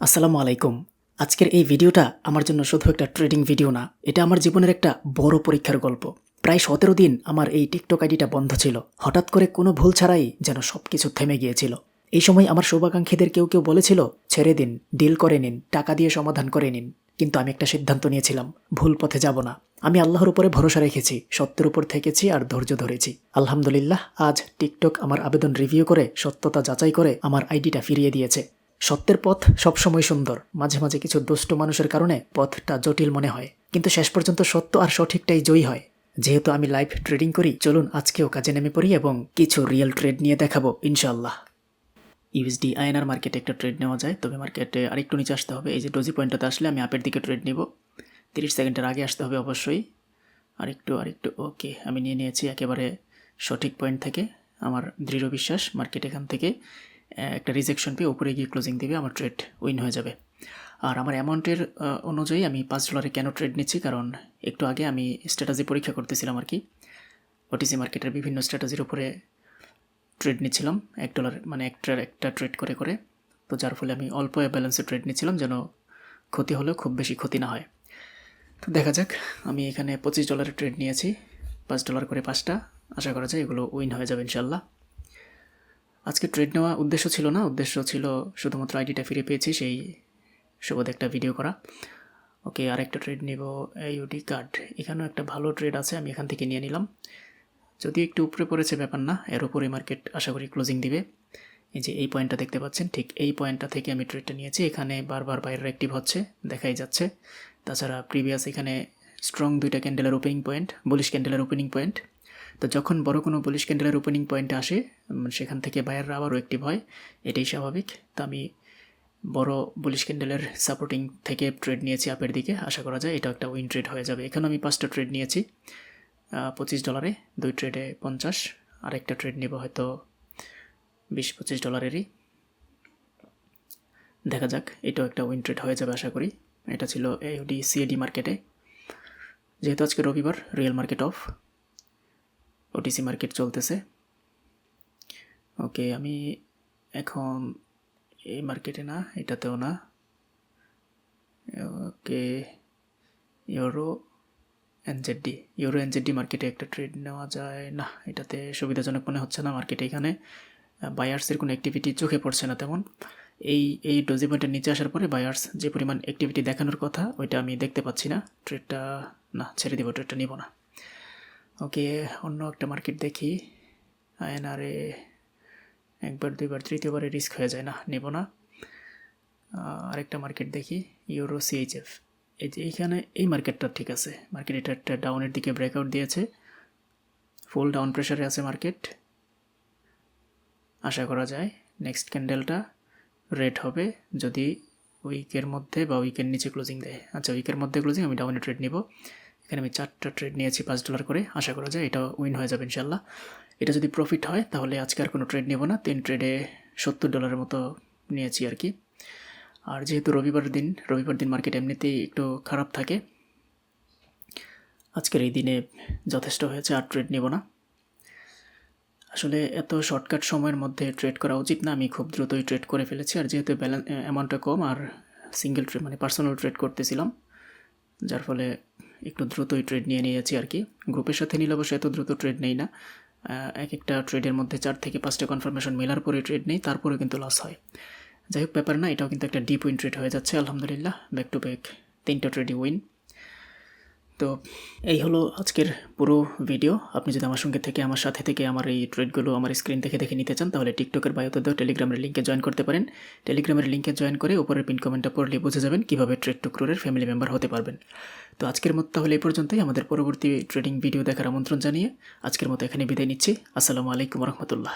আসসালামু আলাইকুম। আজকের এই ভিডিওটা আমার জন্য শুধু একটা ট্রেডিং ভিডিও না, এটা আমার জীবনের একটা বড় পরীক্ষার গল্প। প্রায় ১৭ দিন আমার এই টিকটক আইডিটা বন্ধ ছিল। হঠাৎ করে কোনো ভুল ছাড়াই যেন সবকিছু থেমে গিয়েছিল। এই সময় আমার শুভাকাঙ্ক্ষীদের কেউ বলেছিল, ছেড়ে দিন, ডিল করে নিন, টাকা দিয়ে সমাধান করে নিন। কিন্তু আমি একটা সিদ্ধান্ত নিয়েছিলাম, ভুল পথে যাব না। আমি আল্লাহর উপরে ভরসা রেখেছি, সত্যের উপর থেকেছি আর ধৈর্য ধরেছি। আলহামদুলিল্লাহ, আজ টিকটক আমার আবেদন রিভিউ করে সত্যতা যাচাই করে আমার আইডিটা ফিরিয়ে দিয়েছে। সত্যের পথ সবসময় সুন্দর, মাঝে মাঝে কিছু দুষ্ট মানুষের কারণে পথটা জটিল মনে হয়, কিন্তু শেষ পর্যন্ত সত্য আর সঠিকটাই জয়ী হয়। যেহেতু আমি লাইভ ট্রেডিং করি, চলুন আজকেও কাজে নেমে পড়ি এবং কিছু রিয়েল ট্রেড নিয়ে দেখাবো ইনশাআল্লাহ। ইউএসডি আইএনআর মার্কেটে একটা ট্রেড নেওয়া যায়, তবে মার্কেটে আরেকটু নিচে আসতে হবে। এই যে ডোজি পয়েন্টটাতে আসলে আমি আপের দিকে ট্রেড নিব। 30 সেকেন্ডের আগে আসতে হবে অবশ্যই। আরেকটু ওকে, আমি নিয়ে নিয়েছি একেবারে সঠিক পয়েন্ট থেকে। আমার দৃঢ় বিশ্বাস মার্কেট এখান থেকে একটা রিজেকশন পেয়ে উপরে গিয়ে ক্লোজিং দেবে, আমার ট্রেড উইন হয়ে যাবে। আর আমার অ্যামাউন্টের অনুযায়ী আমি $5 কেন ট্রেড নিচ্ছি, কারণ একটু আগে আমি স্ট্র্যাটেজি পরীক্ষা করতেছিলাম আর কি। ওটিসি মার্কেটের বিভিন্ন স্ট্র্যাটেজির উপরে ট্রেড নিচ্ছিলাম $1 মানে একটা ট্রেড করে। তো যার ফলে আমি অল্প ব্যালেন্সে ট্রেড নিচ্ছিলাম, যেন ক্ষতি হলেও খুব বেশি ক্ষতি না হয়। তো দেখা যাক, আমি এখানে $25 ট্রেড নিয়েছি, $5 করে 5টা। আশা করা যায় এগুলো উইন হয়ে যাবে ইনশাল্লাহ। আজকে ট্রেড নেওয়া উদ্দেশ্য ছিল না, উদ্দেশ্য ছিল শুধুমাত্র আইডিটা ফিরে পেয়েছি সেই সুবাদে একটা ভিডিও করা। ওকে, আরেকটা ট্রেড নেব ইউডি কার্ড। এখানেও একটা ভালো ট্রেড আছে, আমি এখান থেকে নিয়ে নিলাম। যদি একটু উপরে পড়েছে ব্যাপার না, এর উপরে মার্কেট আশা করি ক্লোজিং দিবে। এই যে এই পয়েন্টটা দেখতে পাচ্ছেন, ঠিক এই পয়েন্টটা থেকে আমি ট্রেডটা নিয়েছি। এখানে বারবার বাইরের অ্যাক্টিভ হচ্ছে, দেখাই যাচ্ছে। তাছাড়া প্রিভিয়াস এখানে স্ট্রং 2টা ক্যান্ডেলের ওপেনিং পয়েন্ট, বুলিশ ক্যান্ডেলের ওপেনিং পয়েন্ট। তো যখন বড় কোনো বুলিশ ক্যান্ডেলের ওপেনিং পয়েন্টে আসে, সেখান থেকে বায়াররা আবারও অ্যাক্টিভ হয়, এটাই স্বাভাবিক। তো আমি বড় বুলিশ ক্যান্ডেলের সাপোর্টিং থেকে ট্রেড নিয়েছি আপের দিকে। আশা করা যায় এটা একটা উইন ট্রেড হয়ে যাবে। এখানে আমি 5টা ট্রেড নিয়েছি $25, 2 ট্রেডে 50। আরেকটা ট্রেড নেব হয়তো $20-25-এরই। দেখা যাক, এটাও একটা উইন ট্রেড হয়ে যাবে আশা করি। এটা ছিল এউডি সিএডি মার্কেটে। যেহেতু আজকে রবিবার, real market of, OTC market চলতেছে। ওকে, আমি এখন এই মার্কেটে না, এটাতেও না। ওকে, ইউরো এনজেডি মার্কেটে একটা ট্রেড নেওয়া যায় না, এটাতে সুবিধাজনক মনে হচ্ছে না। মার্কেটে এখানে বায়ার্সের কোনো অ্যাক্টিভিটি চোখে পড়ছে না তেমন। এই ডোজি পয়েন্টের নিচে আসার পরে বায়ার্স যে পরিমাণ অ্যাক্টিভিটি দেখানোর কথা, ওইটা আমি দেখতে পাচ্ছি না। ট্রেডটা না, ছেড়ে দিব, ট্রেডটা নিব না। ওকে, অন্য একটা মার্কেট দেখি। আইএনআরে একবার দুইবার, তৃতীয়বারে রিস্ক হয়ে যায়, না নেব না। আরেকটা মার্কেট দেখি, ইউরো সিএইচএফ। এই যে এইখানে এই মার্কেটটা ঠিক আছে, মার্কেট এটা একটা ডাউনের দিকে ব্রেকআউট দিয়েছে, ফুল ডাউন প্রেশারে আছে মার্কেট। আশা করা যায় নেক্সট ক্যান্ডেলটা রেড হবে যদি উইকের মধ্যে বা উইকের নিচে ক্লোজিং দেয়। আচ্ছা, উইকের মধ্যে ক্লোজিং, আমি ডাউনে ট্রেড নিব। এখানে আমি 4টা ট্রেড নিয়েছি $5 করে। আশা করা যায় এটা উইন হয়ে যাবে ইনশাল্লাহ। এটা যদি প্রফিট হয় তাহলে আজকে আর কোনো ট্রেড নেব না। 3 ট্রেডে $70 মতো নিয়েছি আর কি। আর যেহেতু রবিবার দিন মার্কেট এমনিতেই একটু খারাপ থাকে, আজকের এই দিনে যথেষ্ট হয়েছে, আর ট্রেড নেব না। আসলে এত শর্টকাট সময়ের মধ্যে ট্রেড করা উচিত না, আমি খুব দ্রুতই ট্রেড করে ফেলেছি। আর যেহেতু অ্যামাউন্টটা কম আর সিঙ্গেল ট্রেড মানে পার্সোনাল ট্রেড করতেছিলাম, যার ফলে একটু দ্রুতই ট্রেড নিয়ে নিয়েছি আর কি। গ্রুপের সাথে নিলে অবশ্যই এত দ্রুত ট্রেড নেই না, একটা ট্রেডের মধ্যে 4 থেকে 5টা কনফার্মেশন মেলার পরে ট্রেড নেই, তারপরে কিন্তু লস হয়। যাই হোক, ব্যাপার না, এটাও কিন্তু একটা ডিপ উইন ট্রেড হয়ে যাচ্ছে আলহামদুলিল্লাহ। ব্যাক টু ব্যাক 3টা ট্রেডই উইন। তো এই হলো আজকের পুরো ভিডিও। আপনি যদি আমার সঙ্গে থেকে, আমার সাথে থেকে আমার এই ট্রেডগুলো আমার স্ক্রিন থেকে দেখে নিতে চান, তাহলে টিকটকের বায়োতে দেওয়া টেলিগ্রামের লিঙ্কে জয়েন করতে পারেন। টেলিগ্রামের লিঙ্কে জয়েন করে উপরের পিন কমেন্টটা পড়লে বুঝে যাবেন কীভাবে ট্রেড টু ক্রোরের ফ্যামিলি মেম্বার হতে পারবেন। তো আজকের মতো তাহলে এই পর্যন্তই। আমাদের পরবর্তী ট্রেডিং ভিডিও দেখার আমন্ত্রণ জানিয়ে আজকের মতো এখানে বিদায় নিচ্ছি। আসসালামু আলাইকুম রহমতুল্লাহ।